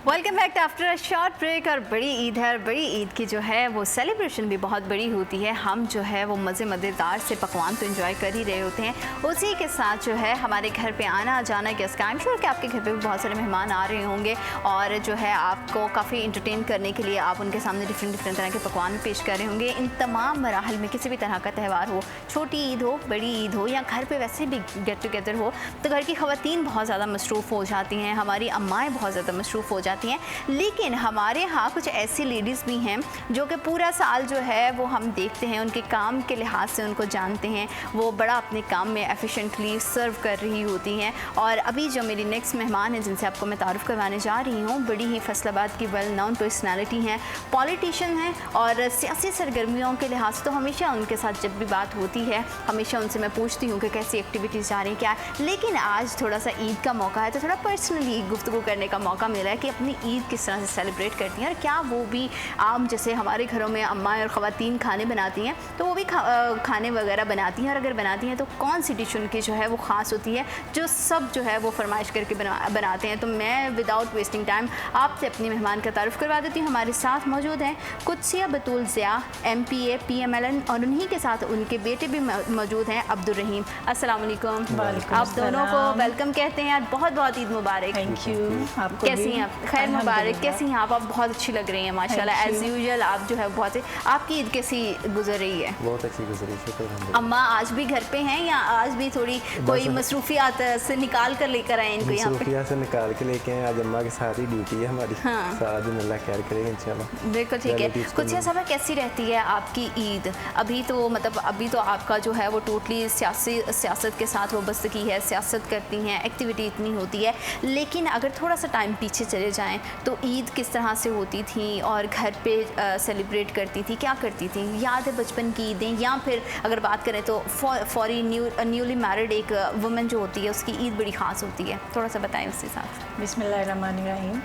Welcome back after a short break. और बड़ी ईद है, और बड़ी ईद की जो है वो सेलिब्रेशन भी बहुत बड़ी होती है। हम जो है वो मज़ेदार से पकवान तो एंजॉय कर ही रहे होते हैं, उसी के साथ जो है हमारे घर पे आना जाना गेस्ट का। आई एम श्योर कि आपके घर पे भी बहुत सारे मेहमान आ रहे होंगे और जो है आपको काफ़ी इंटरटेन करने के लिए आप उनके सामने डिफरेंट तरह के पकवान पेश कर रहे होंगे। इन तमाम मराहल में किसी भी तरह का त्यौहार हो, छोटी ईद हो, बड़ी ईद हो, या घर पर वैसे भी गेट टुगेदर हो, तो घर की ख़वातीन बहुत ज़्यादा मसरूफ़ हो जाती हैं, हमारी अम्माएँ बहुत ज़्यादा मसरूफ़ हो जाती हैं। लेकिन हमारे यहाँ कुछ ऐसी लेडीज़ भी हैं जो कि पूरा साल जो है वो हम देखते हैं, उनके काम के लिहाज से उनको जानते हैं, वो बड़ा अपने काम में एफिशिएंटली सर्व कर रही होती हैं। और अभी जो मेरी नेक्स्ट मेहमान है जिनसे आपको मैं तारुफ़ करवाने जा रही हूँ, बड़ी ही फैसलाबाद की वेल नोन पर्सनैलिटी हैं, पॉलिटिशियन हैं, और सियासी सरगर्मियों के लिहाज से तो हमेशा उनके साथ जब भी बात होती है हमेशा उनसे मैं पूछती हूँ कि कैसी एक्टिविटीज़ जा रही हैं, क्या है। लेकिन आज थोड़ा सा ईद का मौका है तो थोड़ा पर्सनली गुफ्तगू करने का मौका मिला है कि अपनी ईद किस तरह से सेलिब्रेट करती हैं, और क्या वो भी आम जैसे हमारे घरों में अम्मा और ख़वातीन खाने बनाती हैं तो वो भी खाने वगैरह बनाती हैं, और अगर बनाती हैं तो कौन सी डिश उनकी जो है वो ख़ास होती है जो सब जो है वो फरमाइश करके बनाते हैं। तो मैं विदाउट वेस्टिंग टाइम आपसे अपनी मेहमान का तारुफ़ करवा देती हूँ। हमारे साथ मौजूद हैं कुदसिया बतूल ज़िया, MPA PMLN, और उन्हीं के साथ उनके बेटे भी मौजूद हैं, अब्दुल रहीम। अस्सलाम वालेकुम। आप दोनों को वेलकम कहते हैं, बहुत बहुत ईद मुबारक। Thank you. आपको कैसी हैं आप? खैर मुबारक। कैसी हैं आप बहुत अच्छी लग रही हैं माशाल्लाह, एज़ यूजुअल। आप जो है बहुत आपकी ईद कैसी गुजर रही है? बहुत अच्छी गुजरी, शुक्र। अम्मा आज भी घर पे हैं या आज भी थोड़ी कोई मसरूफियात से निकाल कर लेकर आए इनको यहाँ पे? मसरूफियात से निकाल के लेके आए। आज अम्मा के साथ ही ड्यूटी है हमारी। हाँ। सारा दिन अल्लाह खैर करेगा इंशाल्लाह। बिल्कुल ठीक है। कुदसिया साहब, कैसी रहती है आपकी ईद? अभी तो मतलब अभी तो आपका जो है वो टोटली सियासत के साथ वाबस्तगी है, सियासत करती हैं, एक्टिविटी इतनी होती है, लेकिन अगर थोड़ा सा टाइम पीछे चले जाएँ तो ईद किस तरह से होती थी और घर पे सेलिब्रेट करती थी, क्या करती थी? याद है बचपन की ईदें, या फिर अगर बात करें तो फॉरी न्यूली मैरिड एक वुमेन जो होती है उसकी ईद बड़ी ख़ास होती है, थोड़ा सा बताएं उसके साथ। बिस्मिल्लाहिर्रहमानिर्रहीम।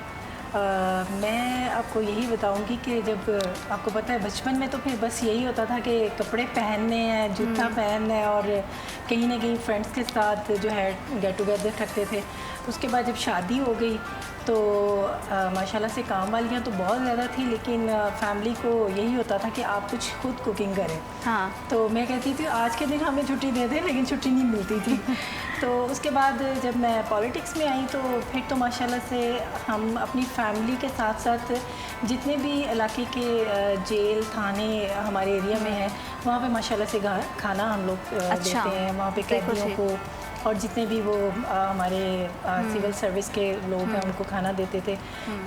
मैं आपको यही बताऊंगी कि जब आपको पता है बचपन में तो फिर बस यही होता था कि कपड़े पहनने हैं, जूता पहनना है, और कहीं ना कहीं फ्रेंड्स के साथ जो है गेट टुगेदर रखते थे। उसके बाद जब शादी हो गई तो माशाल्लाह से काम वालियाँ तो बहुत ज़्यादा थी, लेकिन फैमिली को यही होता था कि आप कुछ खुद कुकिंग करें। हाँ। तो मैं कहती थी आज के दिन हमें छुट्टी दे दें, लेकिन छुट्टी नहीं मिलती थी। तो उसके बाद जब मैं पॉलिटिक्स में आई तो फिर तो माशाल्लाह से हम अपनी फैमिली के साथ साथ जितने भी इलाके के जेल थाने हमारे एरिया में हैं वहाँ पे माशाल्लाह से खाना हम लोग देते हैं वहाँ पे कैदियों को, और जितने भी वो हमारे सिविल सर्विस के लोग हैं उनको खाना देते थे।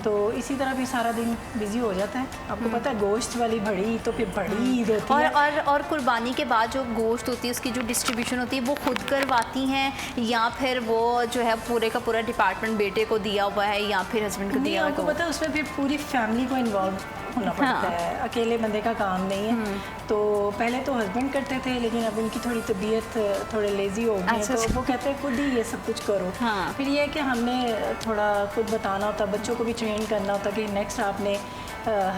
तो इसी तरह भी सारा दिन बिजी हो जाता है। आपको पता है गोश्त वाली बड़ी तो फिर बड़ी ईद होती है। और कुर्बानी के बाद जो गोश्त होती है उसकी जो डिस्ट्रीब्यूशन होती है वो खुद करवाती हैं, या फिर वो जो है पूरे का पूरा डिपार्टमेंट बेटे को दिया हुआ है या फिर हस्बैंड को दिया हुआ है? आपको पता है उसमें फिर पूरी फैमिली को इन्वॉल्व होना पड़ता है, अकेले बंदे का काम नहीं है। तो पहले तो हस्बैंड करते थे, लेकिन अब उनकी थोड़ी तबीयत थोड़े लेज़ी हो गई है, तो वो कहते हैं खुद ही ये सब कुछ करो। हाँ। फिर ये है कि हमने थोड़ा खुद बताना होता, बच्चों को भी ट्रेन करना होता कि नेक्स्ट आपने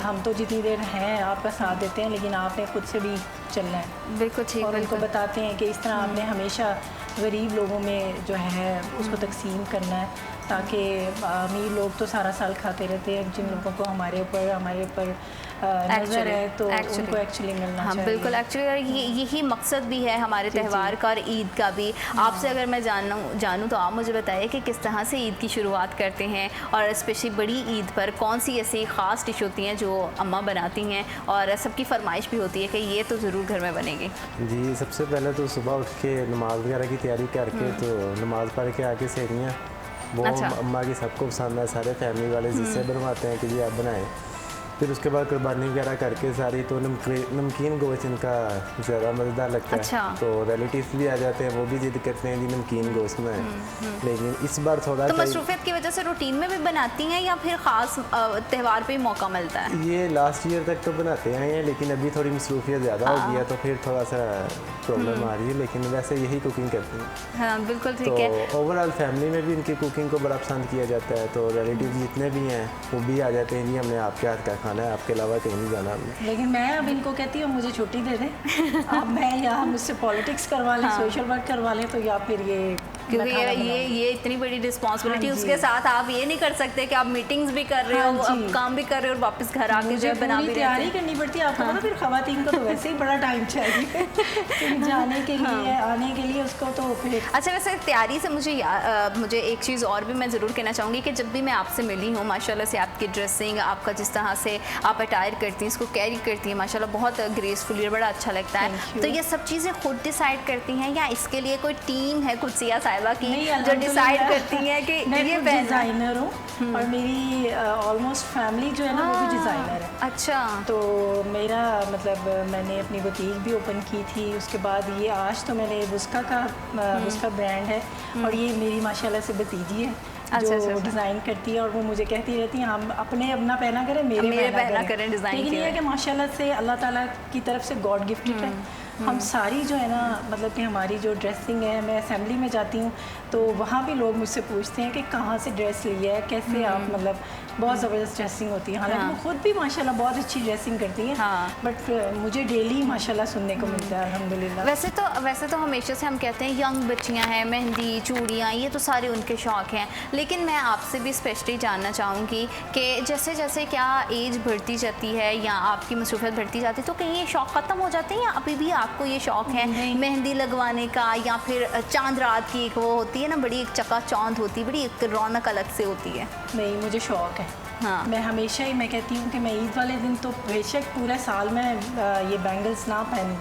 हम तो जितनी देर हैं आपका साथ देते हैं, लेकिन आपने खुद से भी चलना है। बिल्कुल ठीक। और उनको बताते हैं कि इस तरह आपने हमेशा गरीब लोगों में जो है उसको तकसीम करना है, ताकि अमीर लोग तो सारा साल खाते रहते हैं, जिन लोगों को हमारे ऊपर नज़र है तो उनको एक्चुअली मिलना चाहिए। बिल्कुल, एक्चुअली यही मकसद भी है हमारे त्यौहार का और ईद का भी। आपसे अगर मैं जानूँ तो आप मुझे बताइए कि किस तरह से ईद की शुरुआत करते हैं, और स्पेशली बड़ी ईद पर कौन सी ऐसी ख़ास डिश होती हैं जो अम्मा बनाती हैं और सबकी फरमाइश भी होती है कि ये तो ज़रूर घर में बनेगी? जी, सबसे पहले तो सुबह उठ के नमाज वगैरह की तैयारी करके तो नमाज़ पढ़ के आके सेवियाँ वो अम्मा की सबको पसंद है, सारे फैमिली वाले जिससे बनवाते हैं कि जी आप बनाएं। फिर उसके बाद कुर्बानी वगैरह करके सारी तो नमकीन गोश्त इनका ज़्यादा मज़ेदार लगता है। तो रिलेटिव्स भी आ जाते हैं, वो भी जिद करते हैं जी नमकीन गोश्त में। लेकिन इस बार थोड़ा तो मसरूफियत की वजह से रूटीन में भी बनाती हैं या फिर ख़ास त्यौहार पे मौका मिलता है? ये लास्ट ईयर तक तो बनाते आए हैं, लेकिन अभी थोड़ी मसरूफियत ज़्यादा हो गई है तो फिर थोड़ा सा प्रॉब्लम आ रही है, लेकिन वैसे यही कुकिंग करती हैं। हाँ बिल्कुल ठीक है। तो ओवरऑल फैमिली में भी इनकी कुकिंग को बड़ा पसंद किया जाता है, तो रिलेटिव जितने भी हैं वो भी आ जाते हैं जी हमने आपके हाथ का खाना है, आपके अलावा कहीं नहीं जाना। लेकिन मैं अब इनको कहती हूँ मुझे छुट्टी दे दें, अब मैं यहाँ मुझसे पॉलिटिक्स करवा लें, सोशल वर्क करवा लें, तो या फिर ये क्योंकि ये इतनी बड़ी रिस्पॉन्सिबिलिटी, हाँ उसके साथ आप ये नहीं कर सकते कि आप मीटिंग्स भी कर रहे हो, अब काम भी कर रहे हो और वापस घर आके जो बना भी तैयारी करनी पड़ती है। आपको पता फिर खवातीन को तो वैसे ही बड़ा टाइम चाहिए जाने के लिए, आने के लिए, उसको तो फिर। अच्छा, वैसे तैयारी से मुझे एक चीज़ और भी मैं ज़रूर कहना चाहूँगी कि जब भी मैं आपसे मिली हूँ, माशाल्लाह से आपकी ड्रेसिंग, आपका जिस तरह से आप अटायर करती हैं, इसको कैरी करती हैं, माशाल्लाह बहुत ग्रेसफुली, बड़ा अच्छा लगता है। तो ये सब चीज़ें खुद डिसाइड करती हैं या इसके लिए कोई टीम है कुदसिया साहिबा की जो डिसाइड करती है कि ये डिज़ाइनर हूँ और मेरी ऑलमोस्ट फैमिली जो है ना वो भी डिज़ाइनर है। अच्छा। तो मेरा मतलब मैंने अपनी बुटीक भी ओपन की थी, उसके बाद ये आज तो मैंने बुस्का ब्रांड है और ये मेरी माशाल्लाह से भतीजी है जो डिज़ाइन करती है और वो मुझे कहती रहती है हम अपने अपना पहना करें, मेरे पहना करें डिज़ाइन। लेकिन ये है कि माशाल्लाह से अल्लाह ताला की तरफ से गॉड गिफ्टेड है। हम सारी जो है ना, मतलब कि हमारी जो ड्रेसिंग है, मैं असेंबली में जाती हूँ तो वहाँ भी लोग मुझसे पूछते हैं कि कहाँ से ड्रेस ली है, कैसे आप, मतलब बहुत ज़बरदस्त ड्रेसिंग होती है। हालांकि वो खुद भी माशाल्लाह बहुत अच्छी ड्रेसिंग करती हैं, बट मुझे डेली माशाल्लाह सुनने को मिलता है अल्हम्दुलिल्लाह। वैसे तो हमेशा से हम कहते हैं यंग बच्चियाँ हैं, मेहंदी, चूड़ियाँ, ये तो सारे उनके शौक़ हैं, लेकिन मैं आपसे भी स्पेशली जानना चाहूँगी कि जैसे जैसे क्या एज बढ़ती जाती है या आपकी मसरूफियत बढ़ती जाती है तो कहीं ये शौक़ ख़त्म हो जाते हैं या अभी भी आपको ये शौक़ है मेहंदी लगवाने का, या फिर चांद रात की एक वो होती है ना, बड़ी एक चका चांद होती है, बड़ी एक रौनक अलग से होती है? नहीं, मुझे शौक़ है। हाँ। मैं हमेशा ही मैं कहती हूँ कि मैं ईद वाले दिन तो बेशक पूरा साल में ये बैंगल्स ना पहनूँ,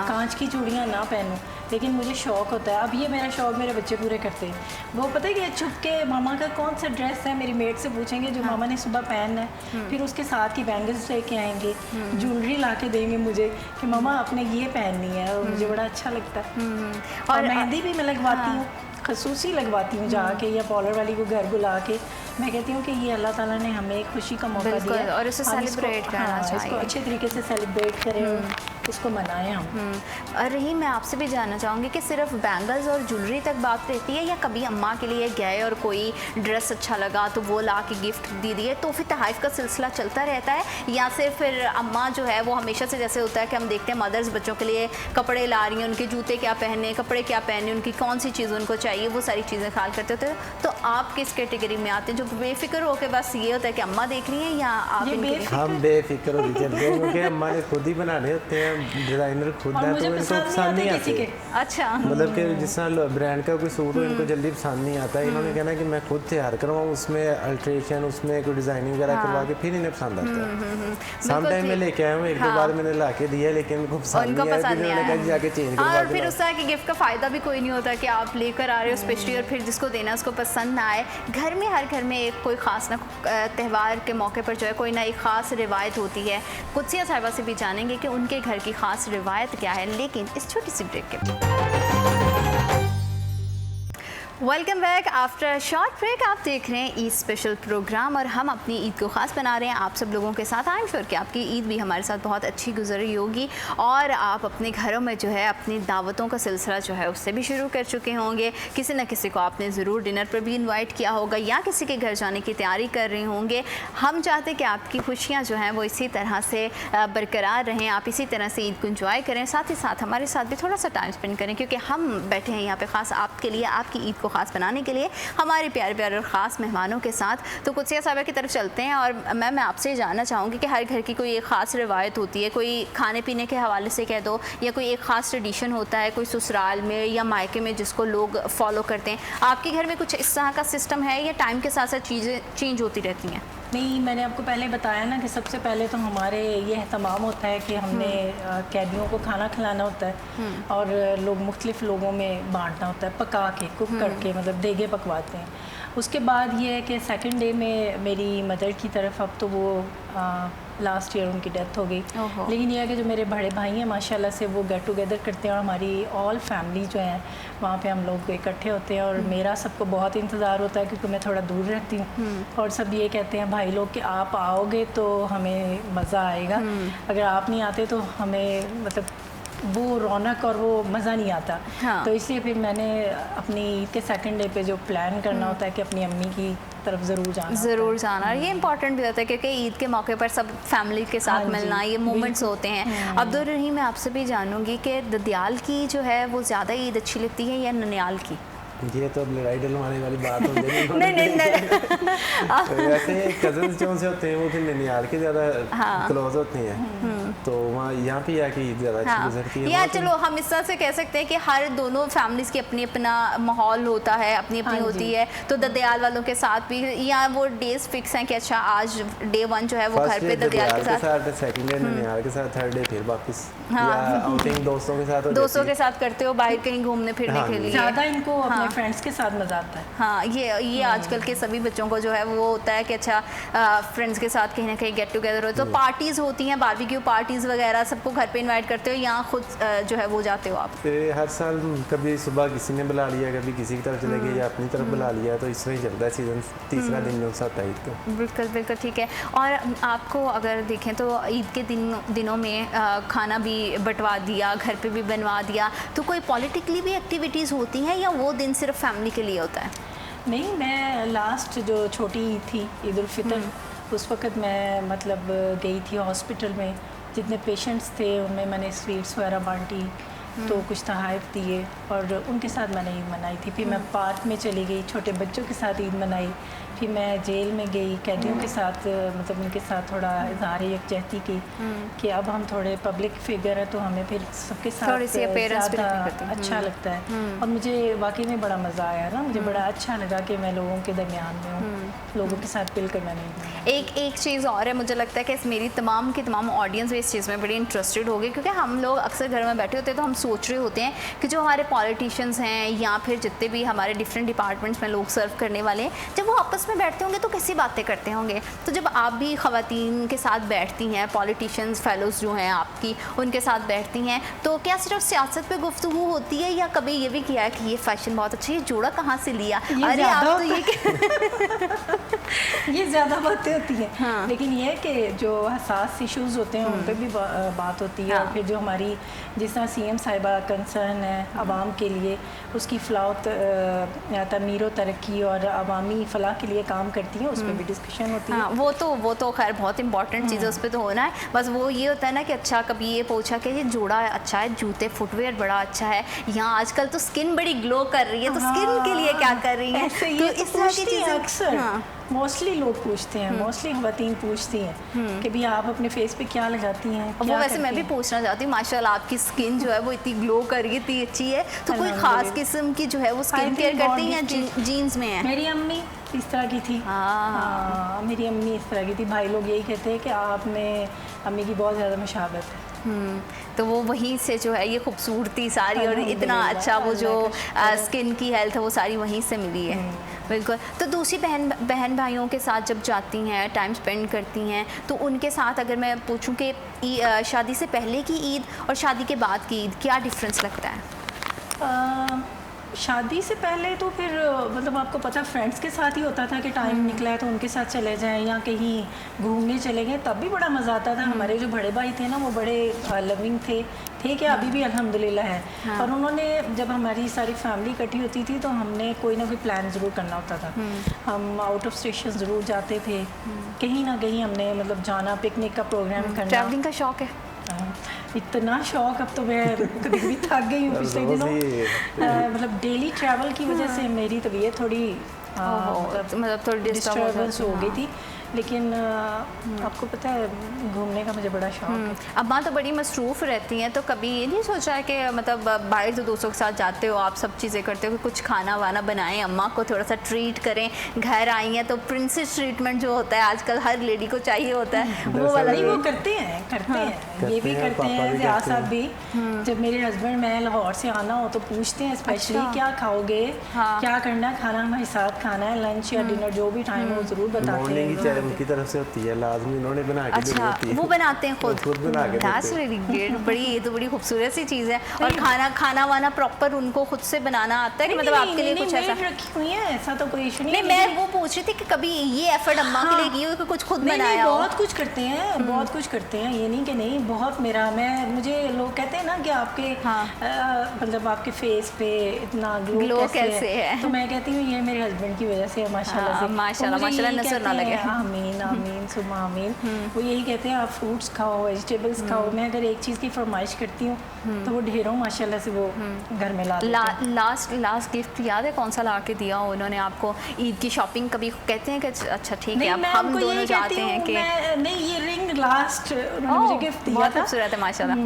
कांच की चूड़ियाँ ना पहनूँ, लेकिन मुझे शौक़ होता है। अब ये मेरा शौक़ मेरे बच्चे पूरे करते हैं। वो पता है कि छुप के मामा का कौन सा ड्रेस है मेरी मेड से पूछेंगे जो मामा ने सुबह पहनना है, फिर उसके साथ ही बैंगल्स लेके आएंगे, ज्वेलरी ला के देंगे मुझे कि मामा आपने ये पहननी है, और मुझे बड़ा अच्छा लगता है। और मेहंदी भी मैं लगवाती हूँ, खसूसी लगवाती हूँ जाके, या पार्लर वाली को घर बुला के। मैं कहती हूँ कि ये अल्लाह ताला ने हमें एक खुशी का मौका दिया और इसे सेलिब्रेट करना चाहिए, इसको अच्छे तरीके से सेलिब्रेट करें, इसको मनाएं हम। और रही मैं आपसे भी जानना चाहूँगी कि सिर्फ बैंगल्स और ज्वेलरी तक बात रहती है या कभी अम्मा के लिए गए और कोई ड्रेस अच्छा लगा तो वो ला के गिफ्ट दे दिए, तोहफे तोहफ़ का सिलसिला चलता रहता है, या सिर्फ फिर अम्मा जो है वो हमेशा से जैसे होता है कि हम देखते हैं मदर्स बच्चों के लिए कपड़े ला रही हैं, उनके जूते क्या पहने, कपड़े क्या पहने, उनकी कौन सी चीज़ उनको चाहिए, वो सारी चीज़ें ख्याल करते होते हैं। तो आप किस कैटेगरी में आते हैं, जो बेफिक्र होकर बस ये होता है कि अम्मा देख रही हैं, या आप? हम बेफिक्र होकर चलते हैं क्योंकि अम्मा ने खुद ही बनाने होते हैं, डिज़ाइनर खुद है, तो इनको पसंद नहीं आती। अच्छा। मतलब कि जिस तरह ब्रांड का कोई सूट हो इनको जल्दी पसंद नहीं आता है, इन्होंने कहना कि मैं खुद तैयार करवाऊँ, उसमें अल्ट्रेशन, उसमें कोई डिज़ाइनिंग वगैरह करवा के फिर इन्हें पसंद आता है। सम टाइम में लेके आया हूँ, एक दो बार मैंने ला के दिया, लेकिन उनको पसंद नहीं आया, जाके चेंज करवा। और फिर उस तरह के गिफ्ट का फ़ायदा भी कोई नहीं होता कि आप लेकर आ रहे हो स्पेशली, और फिर जिसको देना उसको पसंद ना आए। घर में हर घर में एक कोई ख़ास ना त्यौहार के मौके पर जो है कोई ना एक ख़ास रिवायत होती है। कुदसिया साहिबा से भी जानेंगे कि उनके घर की ख़ास रिवायत क्या है, लेकिन इस छोटी सी ब्रेक के welcome back after short break. आप देख रहे हैं ईद स्पेशल प्रोग्राम और हम अपनी ईद को ख़ास बना रहे हैं आप सब लोगों के साथ। आई एम श्योर कि आपकी ईद भी हमारे साथ बहुत अच्छी गुजर रही होगी और आप अपने घरों में जो है अपनी दावतों का सिलसिला जो है उससे भी शुरू कर चुके होंगे। किसी न किसी को आपने ज़रूर डिनर पर भी इन्वाइट किया होगा या किसी के घर जाने की तैयारी कर रहे होंगे। हम चाहते हैं कि आपकी खुशियाँ जो हैं वो इसी तरह से बरकरार रहें, आप इसी तरह से ईद को इंजॉय करें, साथ ही साथ हमारे साथ भी थोड़ा सा टाइम स्पेंड करें, क्योंकि हम बैठे हैं यहाँ पे ख़ास आपके लिए, आपकी ईद को ख़ास बनाने के लिए हमारे प्यारे प्यारे और ख़ास मेहमानों के साथ। तो कुदसिया साहिबा की तरफ चलते हैं और मैं आपसे जानना चाहूँगी कि हर घर की कोई एक ख़ास रिवायत होती है, कोई खाने पीने के हवाले से कह दो, या कोई एक ख़ास ट्रेडिशन होता है कोई ससुराल में या मायके में जिसको लोग फॉलो करते हैं। आपके घर में कुछ इस तरह का सिस्टम है या टाइम के साथ साथ चीज़ें चेंज होती रहती हैं? नहीं, मैंने आपको पहले बताया ना कि सबसे पहले तो हमारे ये एहतमाम होता है कि हमने कैदियों को खाना खिलाना होता है और लोग मुख्तलिफ़ लोगों में बांटना होता है, पका के, कुक करके, मतलब देगे पकवाते हैं। उसके बाद ये है कि सेकंड डे में मेरी मदर की तरफ, अब तो वो लास्ट ईयर उनकी डेथ हो गई, लेकिन यह है कि जो मेरे बड़े भाई हैं माशाल्लाह से वो गेट टुगेदर करते हैं और हमारी ऑल फैमिली जो है वहाँ पे हम लोग इकट्ठे होते हैं। और मेरा सबको बहुत इंतज़ार होता है क्योंकि मैं थोड़ा दूर रहती हूँ और सब ये कहते हैं भाई लोग कि आप आओगे तो हमें मज़ा आएगा, अगर आप नहीं आते तो हमें मतलब वो रौनक और वो मज़ा नहीं आता। हाँ। तो इसलिए फिर मैंने अपनी ईद के सेकंड डे पे जो प्लान करना होता है कि अपनी अम्मी की तरफ ज़रूर जाना ये इम्पॉर्टेंट भी होता है क्योंकि ईद के मौके पर सब फैमिली के साथ हाँ जी, मिलना, ये मोमेंट्स होते हैं। अब्दुल रहीम, मैं आपसे भी जानूंगी कि ददियाल की जो है वो ज़्यादा ईद अच्छी लगती है या ननियाल की? ये तो अब लड़ाई डलवाने वाली बात हो जाएगी। नहीं वैसे कजन जो से होते हैं वो फिर ननियाल के ज़्यादा क्लोज होते हैं, तो वहाँ यहाँ पे आके ईद ज़्यादा अच्छी गुजरती है। या चलो हम इस तरह से कह सकते हैं कि हर दोनों फैमिलीज़ की अपनी अपना माहौल होता है, अपनी अपनी होती है। तो ददियाल वालों के साथ भी या वो डेज फिक्स हैं कि अच्छा आज डे 1 जो है वो घर पे ददियाल के साथ, सेकंड डे ननियाल के साथ, थर्ड डे फिर वापस या आउटिंग दोस्तों के साथ करते हो, बाहर कहीं घूमने फिरने के लिए। ज़्यादा इनको अपने फ्रेंड्स के साथ मज़ा आता है। हाँ, ये आजकल के सभी बच्चों को जो है वो होता है कि अच्छा फ्रेंड्स के साथ कहीं ना कहीं गेट टुगेदर हो, तो पार्टीज़ होती हैं, बारबेक्यू पार्टीज़ वगैरह, सबको घर पे इनवाइट करते हो या खुद जो है वो जाते हो आप? हर साल कभी सुबह किसी ने बुला लिया, कभी किसी की तरफ चले गए या अपनी तरफ बुला लिया, तो इस तरह ही चलता है सीज़न। तीसरा दिन जो साथ ईद का। बिल्कुल बिल्कुल ठीक है। और आपको अगर देखें तो ईद के दिनों में खाना भी बंटवा दिया, घर पे भी बनवा दिया, तो कोई पॉलिटिकली भी एक्टिविटीज़ होती हैं या वो दिन सिर्फ फैमिली के लिए होता है? नहीं, मैं लास्ट जो छोटी ईद थी, ईद उल फितर, उस वक़्त मैं मतलब गई थी हॉस्पिटल में, जितने पेशेंट्स थे उनमें मैंने स्वीट्स वगैरह बांटी, तो कुछ तहाइफ दिए और उनके साथ मैंने ईद मनाई थी। फिर मैं पार्क में चली गई, छोटे बच्चों के साथ ईद मनाई। फिर मैं जेल में गई, कैदियों के साथ मतलब उनके साथ थोड़ा इज़हार यकजहती की कि अब हम थोड़े पब्लिक फिगर है तो हमें फिर सबके साथ ज़्यादा अच्छा लगता है। और मुझे वाकई में बड़ा मज़ा आया ना, मुझे बड़ा अच्छा लगा कि मैं लोगों के दरमियान में हूँ, लोगों के साथ मिलकर मैंने एक चीज़ और है, मुझे लगता है कि मेरी तमाम की तमाम ऑडियंस भी इस चीज़ में बड़ी इंटरेस्टेड होगी, क्योंकि हम लोग अक्सर घर में बैठे होते हैं तो हम सोच रहे होते हैं कि जो हमारे पॉलिटिशियंस हैं या फिर जितने भी हमारे डिफरेंट डिपार्टमेंट्स में लोग सर्व करने वाले हैं, जब वो आपस में बैठते होंगे तो कैसी बातें करते होंगे। तो जब आप भी ख़वातीन के साथ बैठती हैं, पॉलिटिशियंस फेलोज़ जो हैं आपकी, उनके साथ बैठती हैं, तो क्या सिर्फ सियासत पे गुफ्तगू होती है या कभी ये भी किया है कि ये फैशन बहुत अच्छा, ये जोड़ा कहाँ से लिया, अरे आप तो ये ज़्यादा बातें होती हैं। हाँ। लेकिन ये है कि जो हसास इश्यूज़ होते हैं उन पर भी बात होती है। हाँ। और फिर जो हमारी जिस तरह CM साहिबा कंसर्न है आवाम के लिए, उसकी फ़लाह तमीर व तरक्की और अवामी फ़लाह के लिए काम करती हैं, उस पर भी डिस्कशन होती है। वो तो खैर बहुत इंपॉर्टेंट चीज़ है, उस पर तो होना है। बस वो ये होता है ना कि अच्छा कभी ये पूछा कि ये जोड़ा अच्छा है, जूते फुटवेयर बड़ा अच्छा है, यहाँ आजकल तो स्किन बड़ी ग्लो कर रही है, तो स्किन के लिए क्या कर रही है, तो इस तरह की चीज़ें अक्सर मोस्टली लोग पूछते हैं, मोस्टली ख़वातीन पूछती हैं कि भी आप अपने फेस पे क्या लगाती हैं। वो वैसे मैं भी पूछना चाहती हूँ, माशाल्लाह आपकी स्किन जो है वो इतनी ग्लो कर रही है, इतनी अच्छी है, तो कोई ख़ास किस्म की जो है वो स्किन केयर करती हैं या जीन्स में है? मेरी अम्मी इस तरह की थी। हाँ, मेरी अम्मी इस तरह की थी। भाई लोग यही कहते हैं कि आप में अम्मी की बहुत ज़्यादा मुशाबत है। तो वो वहीं से जो है ये खूबसूरती सारी और इतना अच्छा वो जो स्किन की हेल्थ है वो सारी वहीं से मिली है। बिल्कुल। तो दूसरी बहन भाइयों के साथ जब जाती हैं, टाइम स्पेंड करती हैं, तो उनके साथ अगर मैं पूछूं कि शादी से पहले की ईद और शादी के बाद की ईद क्या डिफरेंस लगता है? शादी से पहले तो फिर मतलब आपको पता फ्रेंड्स के साथ ही होता था कि टाइम निकला है तो उनके साथ चले जाएं या कहीं घूमने चले गए, तब भी बड़ा मज़ा आता था। हमारे जो बड़े भाई थे ना वो बड़े लविंग थे कि अभी भी अल्हम्दुलिल्लाह है। हाँ। और उन्होंने जब हमारी सारी फैमिली इकट्ठी होती थी तो हमने कोई ना कोई प्लान ज़रूर करना होता था। हम आउट ऑफ स्टेशन ज़रूर जाते थे, कहीं ना कहीं हमने मतलब जाना, पिकनिक का प्रोग्राम करना। ट्रैवलिंग का शौक़ है? इतना शौक, अब तो मैं कभी भी थक गई हूँ पिछले दिनों। मतलब डेली ट्रैवल की वजह से मेरी तबीयत थोड़ी मतलब थोड़ी डिस्टर्बेंस हो गई थी। लेकिन आपको पता है घूमने का मुझे बड़ा शौक है। अम्मा तो बड़ी मसरूफ़ रहती हैं, तो कभी ये नहीं सोचा है कि मतलब बाहर तो दोस्तों के साथ जाते हो, आप सब चीज़ें करते हो, कि कुछ खाना वाना बनाएं, अम्मा को थोड़ा सा ट्रीट करें, घर आई हैं तो प्रिंसेस ट्रीटमेंट जो होता है आजकल हर लेडी को चाहिए होता है, वो वाला नहीं, वो करते हैं ये भी करते हैं। ज़ियाद साहब भी जब मेरे हस्बैंड मैं लाहौर से आना हो तो पूछते हैं स्पेशली क्या खाओगे, क्या करना है, खाना हमारे साथ खाना है, लंच या डिनर जो भी टाइम हो ज़रूर बताते हैं। उनकी तरफ से होती है, लाजमी उन्होंने बना के देनी अच्छा, होती है। वो बनाते हैं खुद? खुद बना के That's देते हैं। really great। बड़ी, ये तो बड़ी खूबसूरत सी चीज़ है। और खाना वाना प्रॉपर उनको खुद से बनाना आता है कि मतलब आपके लिए कुछ ऐसा? रखी हुई है, ऐसा तो कोई इशू नहीं नहीं, मैं वो पूछ रही थी कि कभी ये एफर्ट अम्मा के लिए की हो कि कुछ खुद बनाया हो? बहुत कुछ करते हैं, बहुत कुछ करते हैं, ये नहीं कि नहीं। बहुत मुझे लोग कहते हैं ना कि आपके मतलब आपके फेस पे इतना ग्लो कैसे है, तो मैं कहती हूँ ये मेरे हस्बैंड की वजह से है, माशाल्लाह से। माशाल्लाह नजर ना लगे। आमीन आमीन सुम्मा आमीन। वो यही कहते हैं आप फ्रूट्स खाओ, वेजिटेबल्स खाओ। मैं अगर एक चीज़ की फरमाइश करती हूँ तो वो ढेरों माशाल्लाह से वो घर में ला देते हैं। लास्ट गिफ्ट याद है कौन सा ला के दिया उन्होंने आपको? ईद की शॉपिंग कभी कहते हैं कि अच्छा ठीक है अब हम दोनों जाते हैं कि नहीं, ये रिंग लास्ट उन्होंने मुझे गिफ्ट दिया था। खूबसूरत है माशाल्लाह।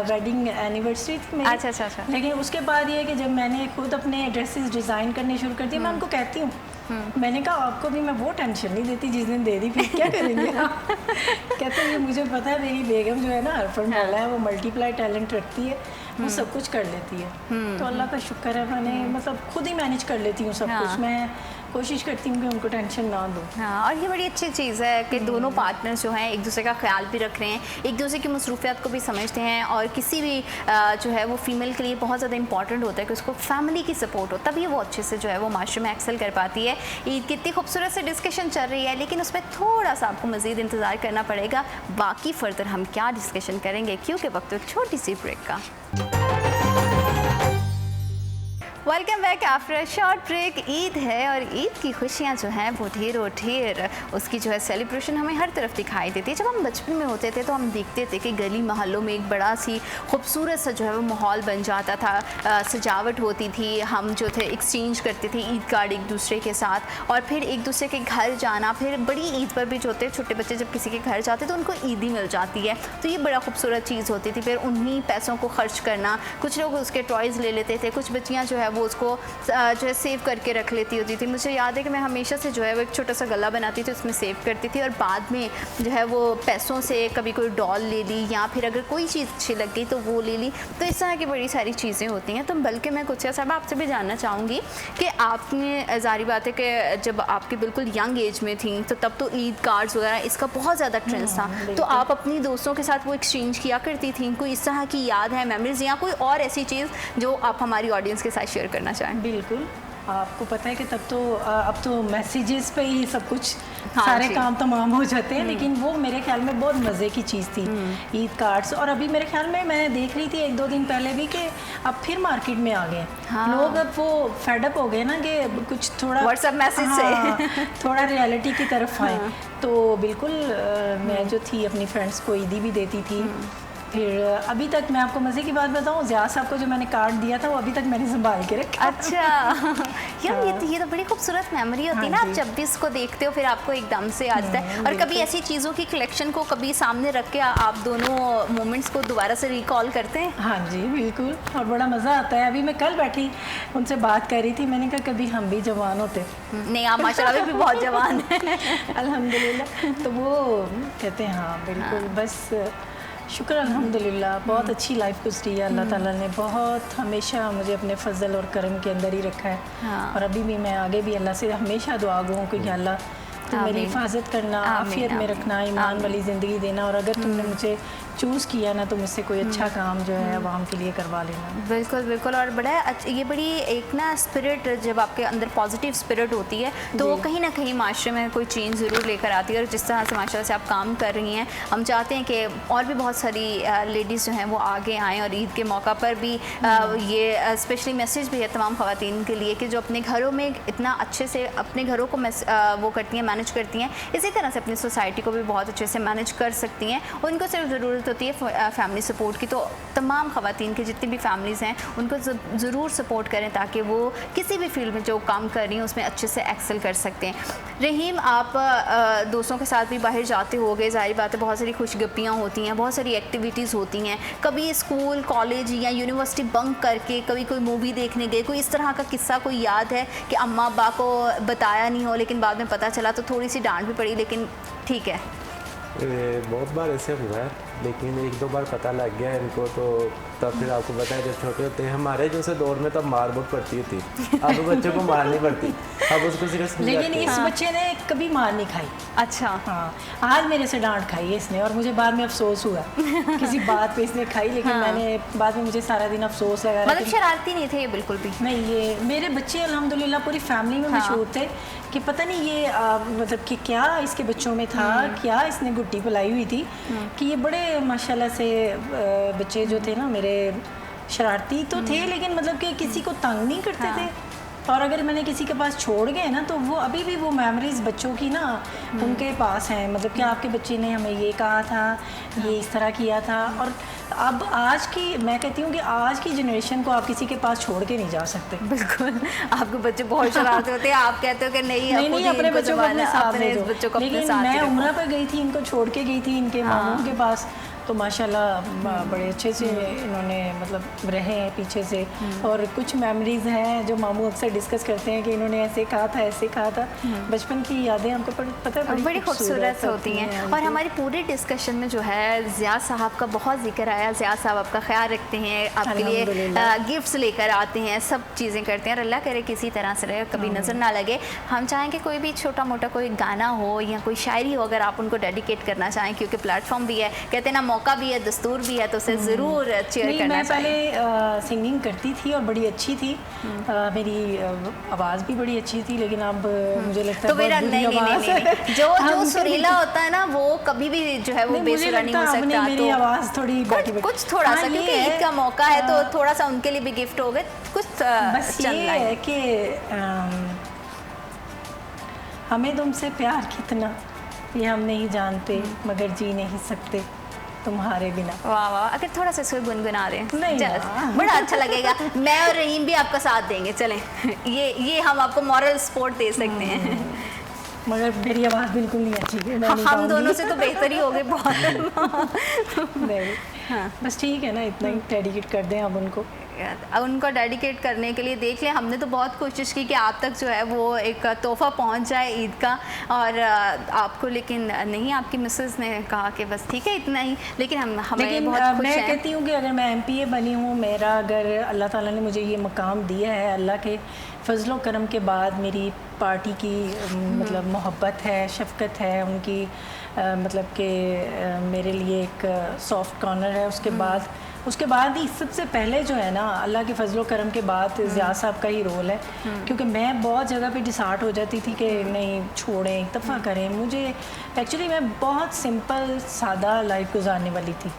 वेडिंग एनिवर्सरी थी मेरी। अच्छा। लेकिन उसके बाद ये है कि जब मैंने खुद अपने ड्रेसेस डिज़ाइन करने शुरू कर दिए, मैं उनको कहती हूँ, मैंने कहा आपको भी मैं वो टेंशन नहीं देती जिस दिन दे दी फिर क्या करेंगे आप? कहते हैं मुझे पता है मेरी बेगम जो है ना हरफन मौला है, वो मल्टीप्लाई टैलेंट रखती है, वो सब कुछ कर लेती है। तो अल्लाह का शुक्र है, मैंने मतलब खुद ही मैनेज कर लेती हूँ सब कुछ। मैं कोशिश करती हूँ कि उनको टेंशन ना दूँ। हाँ, और ये बड़ी अच्छी चीज़ है कि दोनों पार्टनर्स जो हैं एक दूसरे का ख्याल भी रख रहे हैं, एक दूसरे की मसरूफियात को भी समझते हैं। और किसी भी जो है वो फीमेल के लिए बहुत ज़्यादा इंपॉर्टेंट होता है कि उसको फैमिली की सपोर्ट हो, तभी वो अच्छे से जो है वो माशरे में एक्सेल कर पाती है। ईद की इतनी खूबसूरत से डिस्कशन चल रही है, लेकिन उसमें थोड़ा सा आपको मज़ीद इंतज़ार करना पड़ेगा। बाकी फर्दर हम क्या डिस्कशन करेंगे क्योंकि वक्त एक छोटी सी ब्रेक का। Welcome back after short break. Eid है और ईद की खुशियाँ जो हैं वो ढेरों ढेर उसकी जो है सेलिब्रेशन हमें हर तरफ दिखाई देती है। जब हम बचपन में होते थे तो हम देखते थे कि गली मोहल्लों में एक बड़ा सी खूबसूरत सा जो है वो माहौल बन जाता था, सजावट होती थी, हम जो थे एक्सचेंज करते थे ईद कार्ड एक दूसरे के साथ, और फिर एक दूसरे के घर जाना। फिर बड़ी ईद पर भी जो होते छोटे बच्चे जब किसी के घर जाते तो उनको ईदी मिल जाती है, तो ये बड़ा खूबसूरत चीज़ होती थी। फिर उन्हीं पैसों को खर्च करना, कुछ लोग उसके टॉयज़ ले लेते थे, कुछ बच्चियाँ जो है वो उसको जो है सेव करके रख लेती होती थी। मुझे याद है कि मैं हमेशा से जो है वो एक छोटा सा गला बनाती थी, उसमें सेव करती थी, और बाद में जो है वो पैसों से कभी कोई डॉल ले ली या फिर अगर कोई चीज़ अच्छी लग गई तो वो ले ली। तो इस तरह की बड़ी सारी चीज़ें होती हैं। तो बल्कि मैं कुछ साहब आपसे भी जानना चाहूँगी कि आपने, ज़ाहिर बात है कि जब आपके बिल्कुल यंग एज में थी तो तब तो ईद कार्ड्स वगैरह इसका बहुत ज़्यादा ट्रेंड था, तो आप अपनी दोस्तों के साथ वो एक्सचेंज किया करती थी? कोई इस तरह की याद है, मेमोरीज, या कोई और ऐसी चीज़ जो आप हमारी ऑडियंस के साथ शेयर करना चाहें? बिल्कुल, आपको पता है कि तब तो अब तो मैसेजेस पे ही सब कुछ हाँ, सारे काम तमाम हो जाते हैं, लेकिन वो मेरे ख्याल में बहुत मज़े की चीज़ थी ईद कार्ड्स। और अभी मेरे ख्याल में मैं देख रही थी 1-2 दिन पहले भी कि अब फिर मार्केट में आ गए लोग। अब वो फेडअप हो गए ना कि कुछ थोड़ा व्हाट्सएप मैसेज से थोड़ा रियलिटी की तरफ आए। तो बिल्कुल मैं जो थी अपनी फ्रेंड्स को ईदी भी देती थी। फिर अभी तक मैं आपको मज़े की बात बताऊं, ज़ियाद साहब को जो मैंने कार्ड दिया था वो अभी तक मैंने संभाल के रखा। अच्छा यार, ये तो बड़ी खूबसूरत मेमोरी होती है ना। आप जब भी इसको देखते हो फिर आपको एकदम से आ जाता है। और कभी ऐसी चीज़ों की कलेक्शन को कभी सामने रख के आप दोनों मोमेंट्स को दोबारा से रिकॉल करते हैं? हाँ जी बिल्कुल, और बड़ा मज़ा आता है। अभी मैं कल बैठी उनसे बात कर रही थी, मैंने कहा कभी हम भी जवान होते। नहीं, आप माशाल्लाह भी बहुत जवान हैं अल्हम्दुलिल्लाह। तो वो कहते हैं हाँ बिल्कुल, बस शुक्र अल्हम्दुलिल्लाह, बहुत अच्छी लाइफ गुजरी है। अल्लाह ताला ने बहुत हमेशा मुझे अपने फजल और करम के अंदर ही रखा है। हाँ। और अभी भी मैं आगे भी अल्लाह से हमेशा दुआ गूँ कि अल्लाह तुम मेरी हिफाजत करना, आफियत में रखना, ईमान वाली ज़िंदगी देना, और अगर तुमने मुझे चूज़ किया ना तो मुझसे कोई अच्छा काम जो है आवाम के लिए करवा लेना। बिल्कुल बिल्कुल। और बड़ा ये बड़ी एक ना स्पिरिट, जब आपके अंदर पॉजिटिव स्पिरिट होती है तो वो कहीं ना कहीं माशरे में कोई चेंज ज़रूर लेकर आती है। और जिस तरह से माशाल्लाह से आप काम कर रही हैं, हम चाहते हैं कि और भी बहुत सारी लेडीज़ जो हैं वो आगे आएँ। और ईद के मौका पर भी ये स्पेशली मैसेज भी है तमाम ख़वातीन के लिए कि जो अपने घरों में इतना अच्छे से अपने घरों को वो करती हैं, मैनेज करती हैं, इसी तरह से अपनी सोसाइटी को भी बहुत अच्छे से मैनेज कर सकती हैं। उनको सिर्फ ज़रूरत होती है फैमिली सपोर्ट की। तो तमाम ख़वातीन की जितनी भी फैमिलीज़ हैं उनको ज़रूर सपोर्ट करें ताकि वो किसी भी फील्ड में जो काम कर रही हैं उसमें अच्छे से एक्सेल कर सकते हैं। रहीम, आप दोस्तों के साथ भी बाहर जाते होगे, ज़ाहिर बात है बहुत सारी खुशगपियाँ होती हैं, बहुत सारी एक्टिविटीज़ होती हैं। कभी स्कूल, कॉलेज या यूनिवर्सिटी बंक करके कभी कोई मूवी देखने गए, कोई इस तरह का किस्सा कोई याद है कि अम्मा अब्बा को बताया नहीं हो लेकिन बाद में पता चला तो थोड़ी सी डांट भी पड़ी, लेकिन ठीक है? बहुत बार ऐसे हुआ है, लेकिन एक दो बार पता लग गया इनको, तो तब फिर आपको पता है जब छोटे होते हैं हमारे जैसे दौर में तब मार बहुत पड़ती थी, अब बच्चों को मार नहीं पड़ती, अब उसको सिर्फ लेकिन इस बच्चे ने कभी मार नहीं खाई। अच्छा। हाँ, आज मेरे से डांट खाई है इसने और मुझे बाद में अफसोस हुआ किसी बात पे इसने खाई, लेकिन मैंने बाद में मुझे सारा दिन अफसोस लगा। मतलब शरारती नहीं थे ये बिल्कुल भी? नहीं, ये मेरे बच्चे अल्हम्दुलिल्लाह पूरी फैमिली में मशहूर थे कि पता नहीं ये मतलब कि क्या इसके बच्चों में था, क्या इसने गुट्टी पिलाई हुई थी कि ये बड़े माशाल्लाह से बच्चे जो थे ना मेरे शरारती तो थे, लेकिन मतलब कि किसी को तंग नहीं करते थे। और अगर मैंने किसी के पास छोड़ गए ना तो वो अभी भी वो मेमोरीज बच्चों की ना उनके पास हैं, मतलब कि आपके बच्चे ने हमें ये कहा था, ये इस तरह किया था। और अब आज की मैं कहती हूँ कि आज की जनरेशन को आप किसी के पास छोड़ के नहीं जा सकते। बिल्कुल, आपके बच्चे बहुत शरारती होते हैं, आप कहते हो कि नहीं अपने बच्चों को अपने साथ ले जाओ। लेकिन मैं उम्रा पर गई थी, इनको छोड़ के गई थी इनके मामू के पास, तो माशाल्लाह बड़े अच्छे से इन्होंने मतलब रहे हैं पीछे से। और कुछ मेमोरीज हैं जो मामू अक्सर डिस्कस करते हैं कि इन्होंने ऐसे कहा था, ऐसे कहा था। बचपन की यादें हमको पता है बड़ी खूबसूरत होती हैं। और हमारी पूरे डिस्कशन में जो है ज़ियाद साहब का बहुत जिक्र आया। ज़ियाद साहब आपका ख्याल रखते हैं, आपके लिए गिफ्ट्स लेकर आते हैं, सब चीज़ें करते हैं, और अल्लाह करे किसी तरह से रहे, कभी नज़र ना लगे। हम चाहें कि कोई भी छोटा मोटा कोई गाना हो या कोई शायरी हो, अगर आप उनको डेडिकेट करना चाहें, क्योंकि प्लेटफॉर्म भी है, कहते हैं ना, मौका भी है, दस्तूर भी है, तो उसे ज़रूर चेयर करना मैं पहले सिंगिंग करती थी और बड़ी अच्छी थी, मेरी आवाज़ भी बड़ी अच्छी थी, लेकिन अब मुझे लगता है तो मेरा नहीं, जो सुरीला होता है ना वो कभी भी जो है वो बेसुरा नहीं हो सकता। मेरी आवाज़ थोड़ी कुछ थोड़ा सा, क्योंकि ईद का मौका है तो थोड़ा सा उनके लिए भी गिफ्ट हो गए कुछ। बस ये है कि हमें तुमसे प्यार कितना ये हम नहीं जानते, मगर जी नहीं सकते तुम्हारे बिना। वाह वाह, अगर थोड़ा सा सुर गुनगुना रहे हैं नहीं बड़ा अच्छा लगेगा। मैं और रहीम भी आपका साथ देंगे, चलें। ये हम आपको मॉरल सपोर्ट दे सकते हैं। मगर मेरी आवाज़ बिल्कुल नहीं अच्छी है। हम दोनों से तो बेहतर ही हो गए बहुत। नहीं, हाँ, बस ठीक है ना, इतना ही डेडिकेट कर दें अब उनको डेडिकेट करने के लिए। देख लें, हमने तो बहुत कोशिश की कि आप तक जो है वो एक तोहफ़ा पहुंच जाए ईद का, और आपको, लेकिन नहीं, आपकी मिसेस ने कहा कि बस ठीक है इतना ही। लेकिन हमें बहुत खुश मैं कहती हूँ कि अगर मैं MPA बनी हूँ, मेरा अगर अल्लाह ताला ने मुझे ये मकाम दिया है, अल्लाह के फजलो करम के बाद मेरी पार्टी की मतलब मोहब्बत है, शफ़क़त है उनकी, मतलब कि मेरे लिए एक सॉफ्ट कॉर्नर है। उसके बाद ही सबसे पहले जो है ना, अल्लाह के फजलो करम के बाद ज़ियाद साहब का ही रोल है, क्योंकि मैं बहुत जगह पे डिसार्ट हो जाती थी कि नहीं छोड़ें, एक दफ़ा करें। मुझे एक्चुअली मैं बहुत सिंपल सादा लाइफ गुजारने वाली थी।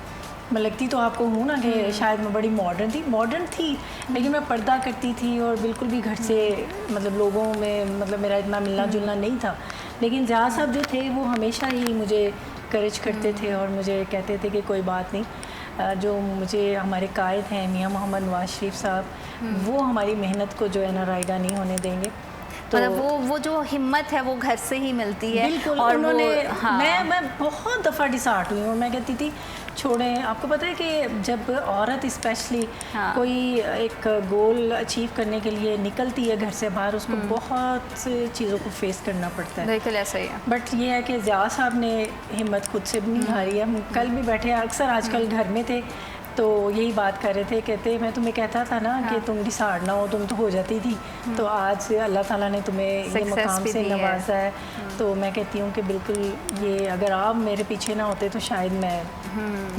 मैं लगती तो आपको हूँ ना कि शायद मैं बड़ी मॉडर्न थी, लेकिन मैं पर्दा करती थी और बिल्कुल भी घर से मतलब लोगों में मतलब मेरा इतना मिलना जुलना नहीं था। लेकिन ज़ियाद साहब जो थे वो हमेशा ही मुझे करेज करते थे और मुझे कहते थे कि कोई बात नहीं, जो मुझे हमारे कायद हैं मियाँ मोहम्मद नवाज शरीफ साहब, वो हमारी मेहनत को जो है ना रायगा नहीं होने देंगे। तो मतलब वो जो हिम्मत है वो घर से ही मिलती है। बिल्कुल, और उन्होंने मैं बहुत दफ़ा डिसार्ट हुई हूँ। मैं कहती थी छोड़ें। आपको पता है कि जब औरत स्पेशली कोई एक गोल अचीव करने के लिए निकलती है घर से बाहर, उसको बहुत सी चीज़ों को फेस करना पड़ता है। बिल्कुल ऐसा ही है। बट ये है कि ज़ियाद साहब ने हिम्मत खुद से भी नहीं हारी है। हम कल भी बैठे, अक्सर आजकल घर में थे तो यही बात कर रहे थे, कहते मैं तुम्हें कहता था ना कि तुम डिसार्ड ना हो, तुम तो हो जाती थी, तो आज अल्लाह ताला ने तुम्हें ये मकाम से नवाजा है। तो मैं कहती हूँ कि बिल्कुल ये अगर आप मेरे पीछे ना होते तो शायद मैं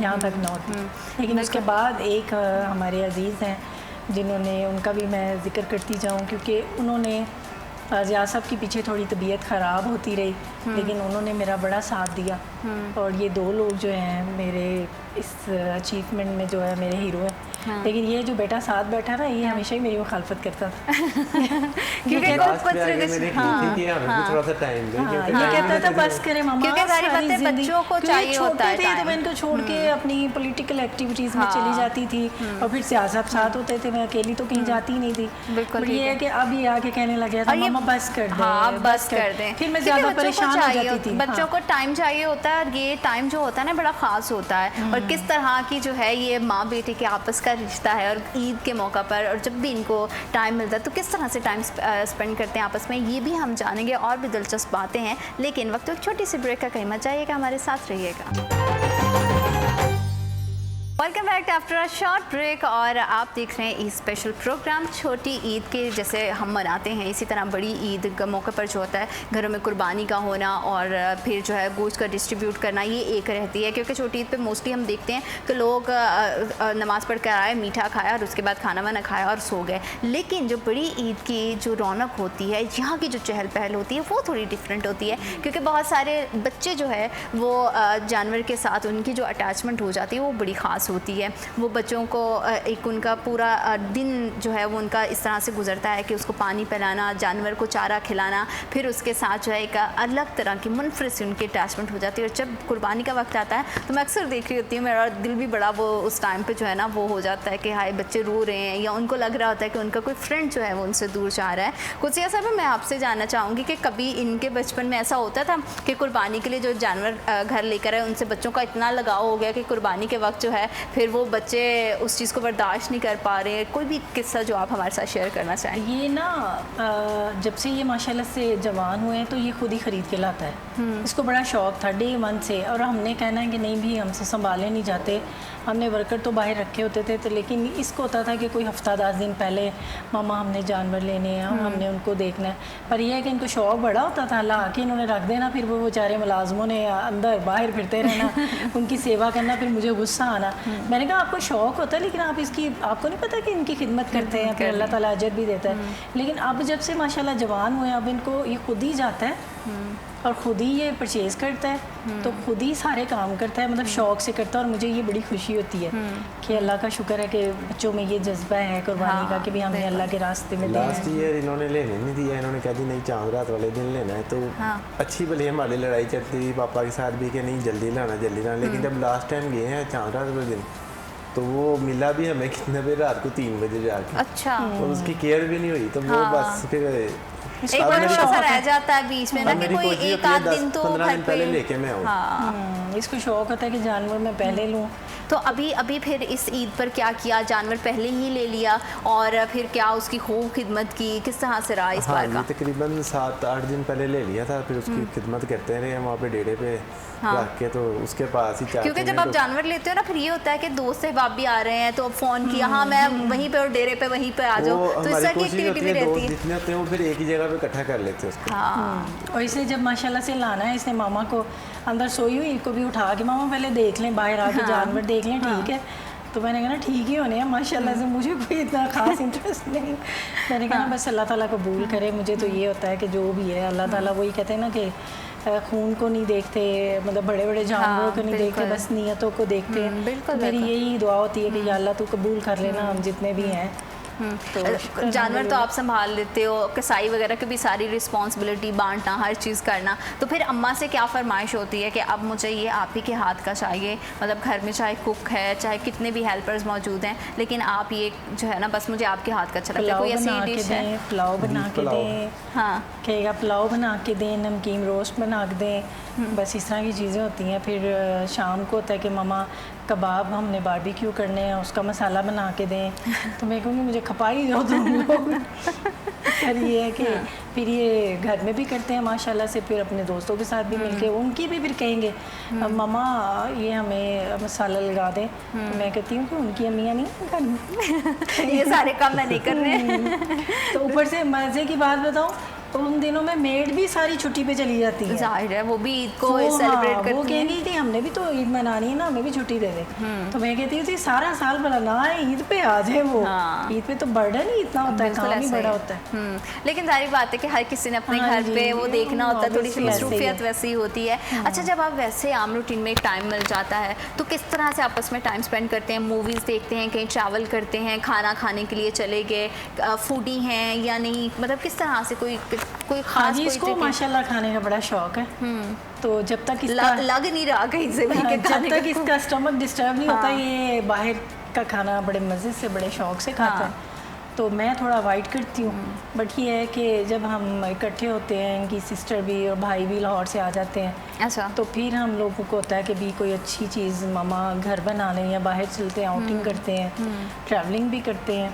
यहाँ तक ना होती। लेकिन उसके बाद एक हमारे अजीज़ हैं जिन्होंने, उनका भी मैं ज़िक्र करती जाऊँ, क्योंकि उन्होंने ज़ियाद साहब की पीछे थोड़ी तबीयत ख़राब होती रही, लेकिन उन्होंने मेरा बड़ा साथ दिया। और ये दो लोग जो हैं मेरे इस अचीवमेंट में जो है मेरे हीरो हैं। लेकिन ये जो बेटा साथ बैठा ना, ये हमेशा ही मेरी मुखालफत करता था। क्योंकि ये कहता था बस करें मामा, बच्चों को चाहिए होता है तो मैं इनको छोड़ के अपनी पॉलिटिकल एक्टिविटीज़ में चली जाती थी, और फिर ज़ियाद साथ होते थे, मैं अकेली तो कहीं जाती नहीं थी। बिल्कुल ये है कि अब ये आके कहने लग गया था मामा बस कर दे, बस कर दे। फिर मैं ज़्यादा परेशान हो जाती थी। बच्चों को टाइम चाहिए होता है, और ये टाइम जो होता है ना बड़ा ख़ास होता है। और किस तरह की जो है ये माँ बेटे के आपस का का रिश्ता है और ईद के मौका पर और जब भी इनको टाइम मिलता है तो किस तरह से टाइम स्पेंड करते हैं आपस में, ये भी हम जानेंगे और भी दिलचस्प बातें हैं। लेकिन वक्त एक छोटी सी ब्रेक का, कहीं मत जाइएगा, हमारे साथ रहिएगा। Welcome back after a short break और आप देख रहे हैं ईद स्पेशल प्रोग्राम। छोटी ईद के जैसे हम मनाते हैं इसी तरह बड़ी ईद के मौके पर जो होता है घरों में कुर्बानी का होना और फिर जो है गोश्त का डिस्ट्रीब्यूट करना, ये एक रहती है। क्योंकि छोटी ईद पे मोस्टली हम देखते हैं कि लोग नमाज़ पढ़ कर आए, मीठा खाया और उसके बाद खाना वाना खाया और सो गए। लेकिन जो बड़ी ईद की जो रौनक होती है, यहाँ की जो चहल पहल होती है वो थोड़ी डिफरेंट होती है। क्योंकि बहुत सारे बच्चे जो है वो जानवर के साथ उनकी जो अटैचमेंट हो जाती है वो बड़ी ख़ास होती है। वो बच्चों को एक उनका पूरा दिन जो है वो उनका इस तरह से गुजरता है कि उसको पानी पिलाना, जानवर को चारा खिलाना, फिर उसके साथ जो है एक अलग तरह की मुनफरद से उनकी अटैचमेंट हो जाती है। और जब कुर्बानी का वक्त आता है तो मैं अक्सर देख रही होती हूँ, मेरा दिल भी बड़ा वो उस टाइम पे जो है ना वो हो जाता है कि हाय बच्चे रो रहे हैं या उनको लग रहा होता है कि उनका कोई फ्रेंड जो है वो उनसे दूर जा रहा है। कुछ ऐसा भी मैं आपसे जानना चाहूँगी कि कभी इनके बचपन में ऐसा होता था कि कुर्बानी के लिए जो जानवर घर लेकर आए उनसे बच्चों का इतना लगाव हो गया कि कुर्बानी के वक्त जो है फिर वो बच्चे उस चीज़ को बर्दाश्त नहीं कर पा रहे? कोई भी किस्सा जो आप हमारे साथ शेयर करना चाहें। ये ना जब से ये माशाल्लाह से जवान हुए हैं तो ये खुद ही ख़रीद के लाता है। इसको बड़ा शौक़ था डे 1 से, और हमने कहना है कि नहीं भी हमसे संभाले नहीं जाते। हमने वर्कर तो बाहर रखे होते थे तो लेकिन इसको होता था कि कोई हफ्ता 10 दिन पहले मामा हमने जानवर लेने हैं और हमने उनको देखना है। पर यह है कि इनको शौक़ बड़ा होता था, ला के इन्होंने रख देना, फिर वो बेचारे मुलाजमों ने अंदर बाहर फिरते रहना, उनकी सेवा करना, फिर मुझे गुस्सा आना। मैंने कहा आपको शौक़ होता है लेकिन आप इसकी आपको नहीं पता कि इनकी खिदमत करते हैं, फिर अल्लाह ताला अजर भी देता है। लेकिन अब जब से माशाल्लाह जवान हुए, अब इनको ये खुद ही जाता है और ख़ुद ही ये परचेज़ करता है, तो खुद ही सारे काम करता है, मतलब शौक़ से करता है। और मुझे ये बड़ी खुशी होती है कि अल्लाह का शुक्र है कि बच्चों में ये जज्बा है कुर्बानी का कि भी हमने अल्लाह के रास्ते में लास्ट ईयर इन्होंने लेने नहीं दिया, इन्होंने कहा जी नहीं चांद रात वाले दिन लेना है। तो अच्छी भली हमारी लड़ाई चलती थी पापा के साथ भी कि नहीं जल्दी लाना जल्दी लाना। लेकिन जब लास्ट टाइम गए हैं चांद रात वाले दिन तो वो मिला भी हमें कितने बजे, रात को 3 बजे जाके। अच्छा। और उसकी केयर भी नहीं हुई तो वो बस फिर एक बार ऐसा रह जाता है बीच में ना कि कोई एक आध दिन तो 15 दिन पहले लेके मैं आऊँ। इसको शौक होता है कि जानवर मैं पहले लूँ। तो अभी फिर इस ईद पर क्या किया? जानवर पहले ही ले लिया और फिर क्या उसकी खूब खिदमत की, किस तरह से रहा इस बार का? तकरीबन 7-8 दिन पहले ले लिया था, फिर उसकी खिदमत करते रहे वहाँ पे डेरे पे रख के, तो उसके पास ही चाहते। क्योंकि जब आप जानवर लेते हो ना फिर ये होता है कि दोस्त अहबाब भी आ रहे हैं तो फ़ोन किया, हाँ मैं वहीं पे और डेरे पे वहीं पे आ जाओ, तो इस तरह की एक्टिविटी भी रहती है। जितने होते हैं वो फिर एक ही जगह पे इकट्ठा कर लेते हैं उसको। और इसे जब माशाल्लाह से लाना है, इसने मामा को अंदर सोई हुई को भी उठा के मामा पहले देख लें, बाहर आके जानवर देख लें, ठीक है। तो मैंने कहा ठीक ही होने हैं माशाल्लाह से, मुझे कोई इतना खास इंटरेस्ट नहीं। मैंने कहा बस अल्लाह ताला कबूल करे। मुझे तो ये होता है कि जो भी है अल्लाह ताला, वही कहते हैं ना कि खून को नहीं देखते, मतलब बड़े बड़े जानवरों को नहीं देखते, बस नियतों को देखते हैं। मेरी यही दुआ होती है कि या अल्लाह तू कबूल कर लेना हम जितने भी हैं। तो जानवर तो आप संभाल लेते हो, कसाई वगैरह की भी सारी रिस्पॉन्सिबिलिटी, बांटना, हर चीज़ करना। तो फिर अम्मा से क्या फरमाइश होती है कि अब मुझे ये आप ही के हाथ का चाहिए, मतलब घर में चाहे कुक है, चाहे कितने भी हेल्पर्स मौजूद हैं, लेकिन आप ये जो है ना बस मुझे आपके हाथ का अच्छा लगता है। कोई ऐसी डिश है? पुलाव बना के दें, हाँ कहेगा पुलाव बना के दें, नमकीन रोस्ट बना के दें, बस इस तरह की चीज़ें होती हैं। फिर शाम को होता है कि मामा कबाब हमने बारबेक्यू करने हैं, उसका मसाला बना के दें। तो मैं कहूँगी मुझे खपाई दो तुम लोग। फिर ये है कि फिर ये घर में भी करते हैं माशाल्लाह से, फिर अपने दोस्तों के साथ भी मिलके उनकी भी फिर कहेंगे मामा ये हमें मसाला लगा दें। तो मैं कहती हूँ कि उनकी अम्मियाँ नहीं घर में ये सारे काम मैं नहीं कर रहे। तो ऊपर से मज़े की बात बताऊँ तो उन दिनों में मेड भी सारी छुट्टी पे चली जाती है। जाहिर है वो भी ईद को सेलिब्रेट करती है। वो कह रही थी हमने भी तो ईद मनानी है ना, हमें भी छुट्टी दे दे। तो मैं कहती थी सारा साल बनाना है, ईद पे आ जाए वो। ईद पे तो बर्डन ही इतना होता है, काम ही बड़ा होता है। लेकिन सारी बात है कि हर किसी ने अपने घर पे वो देखना होता है, थोड़ी सी मसरूफियत वैसी होती है। अच्छा, जब आप वैसे आम रूटीन में टाइम मिल जाता है तो किस तरह से आपस में टाइम स्पेंड करते हैं? मूवीज़ देखते हैं, कहीं ट्रैवल करते हैं, खाना खाने के लिए चले गए, फूडी हैं या नहीं, मतलब किस तरह से कोई खास? इसको माशाल्लाह खाने का बड़ा शौक है। तो जब तक इसका लग नहीं रहा कहीं से भी कि जब तक इसका स्टमक डिस्टर्ब नहीं होता, ये बाहर का खाना बड़े मज़े से बड़े शौक से खाता है। तो मैं थोड़ा अवॉइड करती हूँ। बट ये है कि जब हम इकट्ठे होते हैं, इनकी सिस्टर भी और भाई भी लाहौर से आ जाते हैं, अच्छा, तो फिर हम लोगों को होता है कि भी कोई अच्छी चीज़ मामा घर बना लें या बाहर चलते हैं, आउटिंग करते हैं, ट्रैवलिंग भी करते हैं।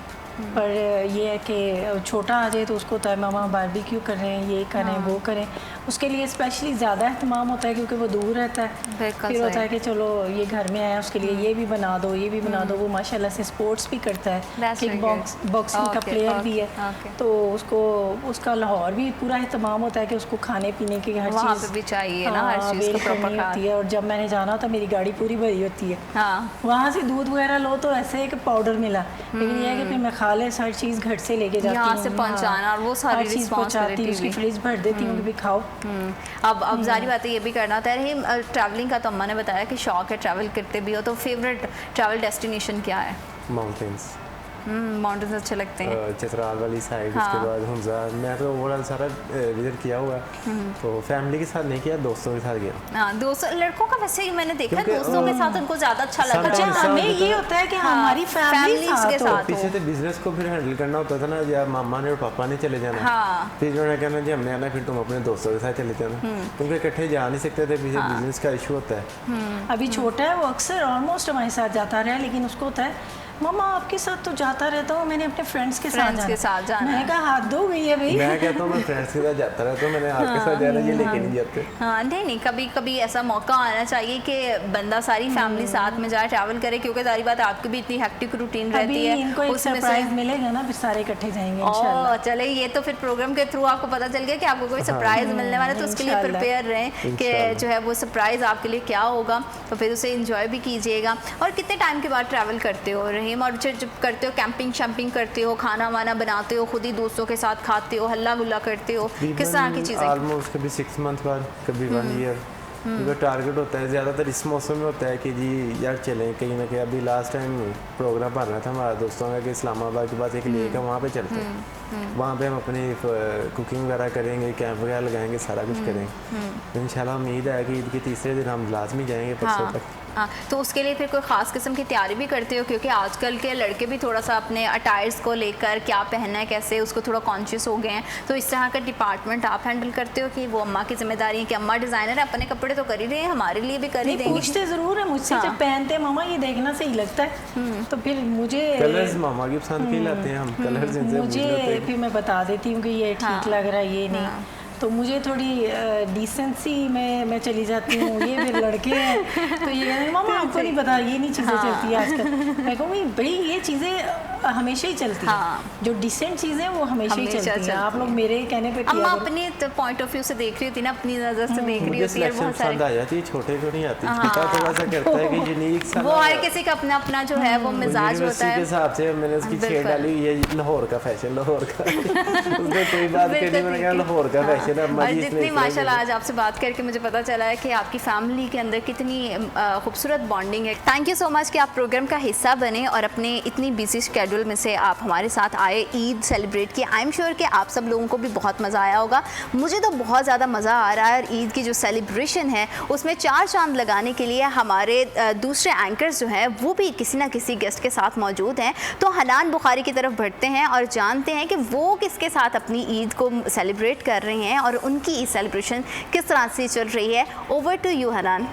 पर ये है कि छोटा आ जाए तो उसको होता है मामा बारबेक्यू कर रहे हैं, ये करें वो करें, उसके लिए स्पेशली ज़्यादा एहतमाम होता है क्योंकि वो दूर रहता है। फिर होता है कि चलो ये घर में आया, उसके लिए ये भी बना दो, ये भी बना दो। वो माशाल्लाह से स्पोर्ट्स भी करता है, किक बॉक्सिंग का प्लेयर भी है, तो उसको उसका लाहौर भी पूरा एहतमाम होता है कि उसको खाने पीने की हर चीज़ भी चाहिए ना, हर चीज़ को प्रॉपर होती है। और जब मैंने जाना होता मेरी गाड़ी पूरी भरी होती है, वहाँ से दूध वगैरह लो तो ऐसे एक पाउडर मिला, लेकिन ये है कि फिर मैं खा ले हर चीज़ घर से लेके जाती हूँ, यहाँ से पहुँचाना और वो सारी चीज़ पहुँचाती हूँ, उसकी फ्रिज भर देती हूँ कि भी खाओ। अब जारी बात है, ये भी करना होता है। रहीम, ट्रैवलिंग का तो अम्मा ने बताया कि शौक है, ट्रैवल करते भी हो, तो फेवरेट ट्रैवल डेस्टिनेशन क्या है? माउंटेन्स। माउंटेन्स अच्छे लगते हैं, चित्राल वाली साइड, उसके बाद हुंजा। मैं तो ओवरऑल सारा विजिट किया हुआ, तो फैमिली के साथ नहीं किया, दोस्तों के साथ गया। हाँ, दोस्तों, लड़कों का वैसे ही मैंने देखा, दोस्तों के साथ उनको ज़्यादा अच्छा लगता है। हमें ये होता है कि हमारी फैमिली के साथ पीछे से बिजनेस को फिर हैंडल करना होता था ना, या मामा ने और पापा ने चले जाना, फिर उन्होंने कहना जी हमने आना, फिर तुम अपने दोस्तों के साथ चले जाना, क्योंकि इकट्ठे जा नहीं सकते थे, पीछे बिजनेस का इशू होता है। अभी छोटा है, वो अक्सर ऑलमोस्ट हमारे साथ जाता रहा, लेकिन उसको होता है मामा आपके साथ तो जाता रहता हूँ, मैंने अपने फ्रेंड्स के साथ जाना। मैंने कहा हाथ धो गई है भाई। मैं कहता हूँ मैं फ्रेंड्स के साथ जाता रहता हूँ, मैंने आपके साथ जाना, ये लेके नहीं जाते। हाँ, नहीं, कभी कभी ऐसा मौका आना चाहिए कि बंदा सारी फैमिली साथ में जाए, ट्रैवल करे, क्योंकि सारी बात आपकी भी इतनी हेक्टिक रूटीन रहती है। इनको एक सरप्राइज मिलेगा ना, फिर सारे इकट्ठे जाएंगे इंशाल्लाह। चले, ये तो फिर प्रोग्राम के थ्रू आपको पता चल गया कि आपको कोई सरप्राइज मिलने वाला है, तो उसके लिए प्रिपेयर रहें कि जो है वो सरप्राइज आपके लिए क्या होगा, तो फिर उसे एंजॉय भी कीजिएगा। और कितने टाइम के बाद ट्रैवल करते हो रहीम? और जब करते हो कैंपिंग शैम्पिंग करते हो, खाना वाना बनाते हो, खुद ही दोस्तों के साथ खाते हो, हल्ला गुल्ला करते हो, किस तरह की चीज़ें? ऑलमोस्ट कभी 6 मंथ बाद, कभी 1 ईयर, क्योंकि टारगेट होता है ज़्यादातर इस मौसम में होता है कि जी यार चलें कहीं ना कहीं। अभी लास्ट टाइम प्रोग्राम बन रहा था हमारा दोस्तों का कि इस्लामाबाद के पास एक लेक है, वहाँ पे चलते हैं, वहाँ पे हम अपनी कुकिंग वगैरह करेंगे, कैंप वगैरह लगाएंगे, सारा कुछ करेंगे। तो इंशाल्लाह उम्मीद है कि ईद के तीसरे दिन हम लाजमी जाएंगे परसों तक। हाँ, तो उसके लिए फिर कोई ख़ास किस्म की तैयारी भी करते हो? क्योंकि आजकल के लड़के भी थोड़ा सा अपने अटायर्स को लेकर क्या पहनना है, कैसे, उसको थोड़ा कॉन्शियस हो गए हैं, तो इस तरह का डिपार्टमेंट आप हैंडल करते हो कि वो अम्मा की जिम्मेदारी है कि अम्मा डिज़ाइनर है, अपने कपड़े तो कर ही रहे हैं, हमारे लिए भी कर ही देंगे? पूछते ज़रूर है मुझसे, जब पहनते मामा ये देखना सही लगता है, तो फिर मुझे कलर्स मामा की पसंद के लाते हैं हम, कलर्स इनसे मुझे फिर मैं बता देती हूँ कि ये ठीक लग रहा है, ये नहीं, तो मुझे थोड़ी डिसेंसी में मैं चली जाती हूँ। ये फिर लड़के हैं तो ये कहते हैं मामा आपको नहीं पता, ये नहीं चीज़ें चलती है आजकल। मैं कहूँ भाई ये चीज़ें हमेशा ही चलती हैं, जो डिसेंट चीज़ें वो हमेशा ही चलती हैं। आप लोग मेरे कहने पे अम्मा अपने पॉइंट ऑफ व्यू से देख रही होती ना, अपनी नज़र से देख रही होती है, बहुत सारी आ जाती है, छोटे को नहीं आती, छोटा थोड़ा सा करता है कि यूनिक सा, वो हर किसी का अपना अपना जो है वो मिजाज होता है। के हिसाब से मैंने उसकी छेड़ डाली, ये लाहौर का फैशन, लाहौर का उसने कोई बात कही, मैंने कहा लाहौर का फैशन है। और जितनी माशाल्लाह आज आपसे बात करके मुझे पता चला है कि आपकी फैमिली के अंदर कितनी खूबसूरत बॉन्डिंग है। थैंक यू सो मच कि आप प्रोग्राम का हिस्सा बने और अपने इतनी बिजी शेड्यूल में से आप हमारे साथ आए, ईद सेलिब्रेट किया। आई एम श्योर कि आप सब लोगों को भी बहुत मज़ा आया होगा। मुझे तो बहुत ज़्यादा मज़ा आ रहा है। और ईद की जो सेलिब्रेशन है उसमें 4 चांद लगाने के लिए हमारे दूसरे एंकर्स जो हैं वो भी किसी ना किसी गेस्ट के साथ मौजूद हैं। तो हनान बुखारी की तरफ बढ़ते हैं और जानते हैं कि वो किसके साथ अपनी ईद को सेलिब्रेट कर रहे हैं और उनकी सेलिब्रेशन किस तरह से चल रही है। Over to you Hanan.